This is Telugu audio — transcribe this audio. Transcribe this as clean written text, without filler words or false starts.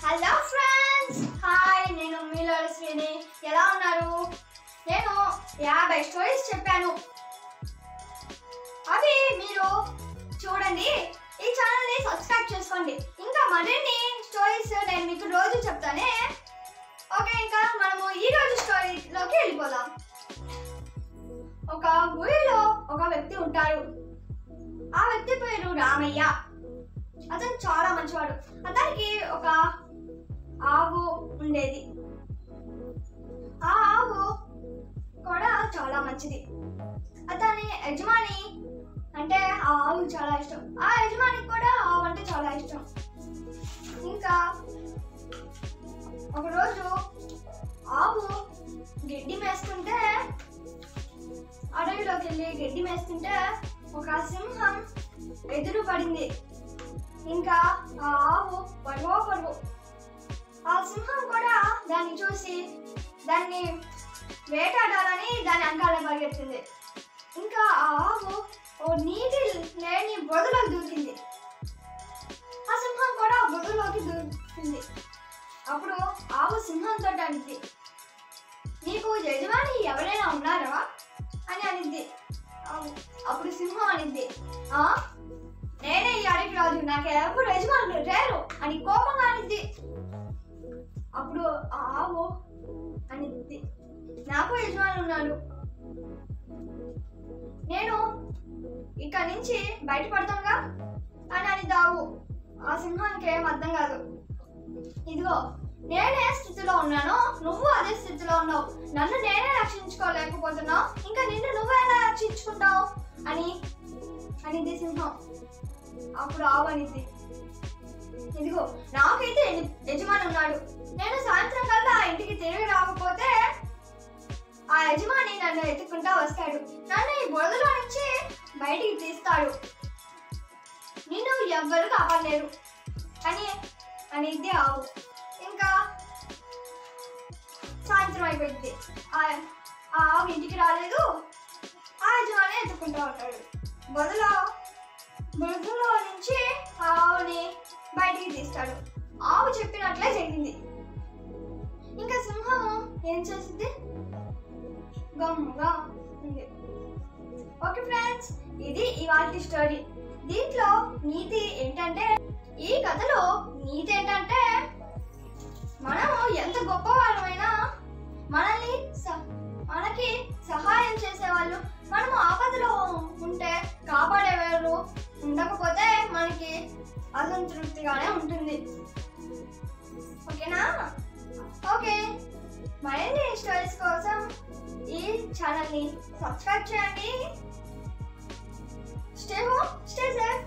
Hello friends, hi. నేను మీలోని శ్రీని. ఎలా ఉన్నారు? నేను 50 స్టోరీస్ చెప్పాను. అవి మీరు చూడండి. ఈ ఛానల్ని సబ్స్క్రైబ్ చేసుకోండి. ఇంకా మరిన్ని స్టోరీస్ నేను మీకు రోజు చెప్తానే. ఓకే, ఇంకా మనము ఈ రోజు స్టోరీలోకి వెళ్ళిపోదాం. ఒక ఊరిలో ఒక వ్యక్తి ఉంటాడు. ఆ వ్యక్తి పేరు రామయ్య. అతను చాలా మంచివాడు. అతనికి ఒక ఆవు ఉండేది. ఆ ఆవు కూడా చాలా మంచిది. అతని యజమాని అంటే ఆ ఆవు చాలా ఇష్టం. ఆ యజమానికి కూడా ఆవు అంటే చాలా ఇష్టం. ఇంకా ఒకరోజు ఆవు గడ్డి మేస్తుంటే, అడవిలోకి వెళ్ళి గడ్డి మేస్తుంటే ఒక సింహం ఎదురు పడింది. ఇంకా ఆ ఆవు పరుగు. ఆ సింహం కూడా దాన్ని చూసి దాన్ని వేటాడాలని దాని అంకాల పరిగెత్తింది. ఇంకా ఆ ఆవు ఓ నీటి లేని బొదలోకి దూకింది. ఆ సింహం కూడా బొదలోకి దూకింది. అప్పుడు ఆవు సింహంతో అనింది, నీకు యజమాని ఎవరైనా ఉన్నారా అని అనింది. అప్పుడు సింహం అనింది, నేనే ఈ అడవికి రాజు, నాకు ఎవరు యజమానులు లేరు అని కోపంగా అనింది. అప్పుడు ఆ ఆవు అనింది, నాకు యజమానులు ఉన్నాడు, నేను ఇక్కడి నుంచి బయటపడతానుగా అని అనింది ఆవు. ఆ సింహానికి ఏం అర్థం కాదు. ఇదిగో, నేనే స్థితిలో ఉన్నాను, నువ్వు అదే స్థితిలో ఉన్నావు, నన్ను నేనే రక్షించుకోలేకపోతున్నావు, ఇంకా నిన్ను నువ్వు ఎలా రక్షించుకుంటావు అని అనింది సింహం. అప్పుడు ఆవు అనింది, ఇదిగో, నాకైతే యజమాని ఉన్నాడు, నేను సాయంత్రం కల్లా ఇంటికి తిరిగి రాకపోతే ఆ యజమాని నన్ను ఎత్తుకుంటా వస్తాడు, నన్ను ఈ బురదలో నుంచి బయటికి తీస్తాడు, నిన్ను ఎవ్వరు కాపాడలేరు అని అనిద్ది ఆవు. ఇంకా సాయంత్రం అయిపోయింది. ఆ ఆవు ఇంటికి రాలేదు. ఆ యజమాని ఎత్తుకుంటూ ఉంటాడు. బురదలో నుంచి ఆవుని బయటికి తీస్తాడు. ఆవు చెప్పినట్లే జరిగింది. ఇంకా సింహం ఏం చేసింది? గమ్ముగా ఉంది. ఓకే ఫ్రెండ్స్, ఇది ఇవాల్టి స్టోరీ. దీంట్లో నీతి ఏంటంటే, ఈ కథలో నీతి ఏంటంటే, మనము ఎంత గొప్పవాళ్ళమైనా మనకి సహాయం చేసేవాళ్ళు, మనము ఆపదలో ఉంటే కాపాడేవాళ్ళు ఉండకపోతే మనకి అసంతృప్తిగానే ఉంటుంది. ఓకేనా? ఓకే, మరిన్ని స్టోరీస్ కోసం ఈ ఛానల్ని సబ్స్క్రైబ్ చేయండి. Stay home, stay safe.